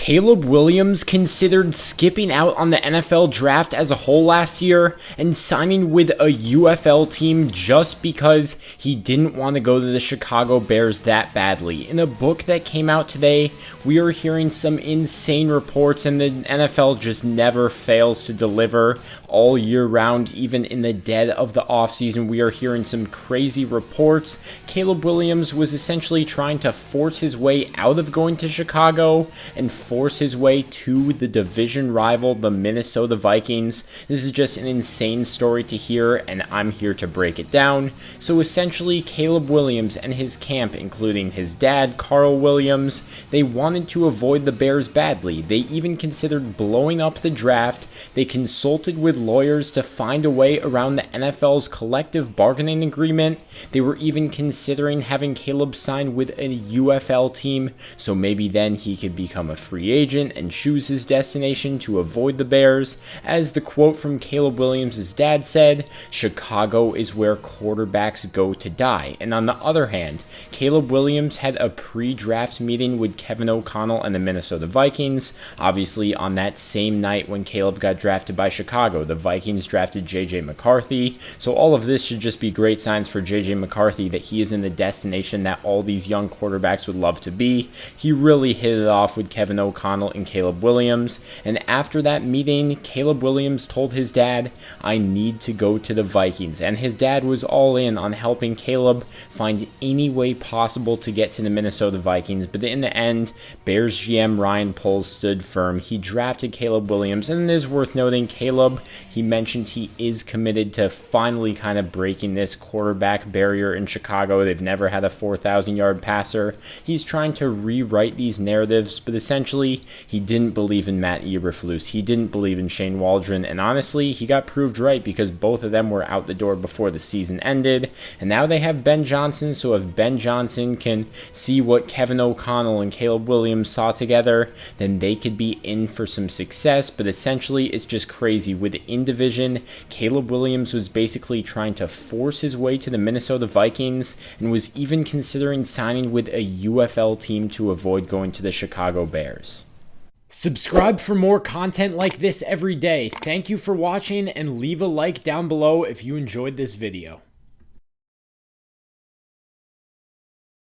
Caleb Williams considered skipping out on the NFL draft as a whole last year and signing with a UFL team just because he didn't want to go to the Chicago Bears that badly. In a book that came out today, we are hearing some insane reports, and the NFL just never fails to deliver all year round. Even in the dead of the offseason, we are hearing some crazy reports. Caleb Williams was essentially trying to force his way out of going to Chicago and force his way to the division rival, the Minnesota Vikings. This is just an insane story to hear, and I'm here to break it down. So essentially, Caleb Williams and his camp, including his dad, Carl Williams, they wanted to avoid the Bears badly. They even considered blowing up the draft. They consulted with lawyers to find a way around the NFL's collective bargaining agreement. They were even considering having Caleb sign with a UFL team, so maybe then he could become a free agent and choose his destination to avoid the Bears. As the quote from Caleb Williams' dad said, "Chicago is where quarterbacks go to die." And on the other hand, Caleb Williams had a pre-draft meeting with Kevin O'Connell and the Minnesota Vikings. Obviously, on that same night when Caleb got drafted by Chicago, the Vikings drafted JJ McCarthy. So all of this should just be great signs for JJ McCarthy that he is in the destination that all these young quarterbacks would love to be. He really hit it off with Kevin O'Connell and Caleb Williams, and after that meeting, Caleb Williams told his dad, "I need to go to the Vikings," and his dad was all in on helping Caleb find any way possible to get to the Minnesota Vikings. But in the end, Bears GM Ryan Poles stood firm. He drafted Caleb Williams, and it is worth noting, Caleb, he mentioned he is committed to finally kind of breaking this quarterback barrier in Chicago. They've never had a 4,000-yard passer. He's trying to rewrite these narratives, but essentially, he didn't believe in Matt Eberflus. He didn't believe in Shane Waldron, and honestly, he got proved right because both of them were out the door before the season ended, and now they have Ben Johnson. So if Ben Johnson can see what Kevin O'Connell and Caleb Williams saw together, then they could be in for some success. But essentially, it's just crazy. With the in-division, Caleb Williams was basically trying to force his way to the Minnesota Vikings and was even considering signing with a UFL team to avoid going to the Chicago Bears. Subscribe for more content like this every day. Thank you for watching, and leave a like down below if you enjoyed this video.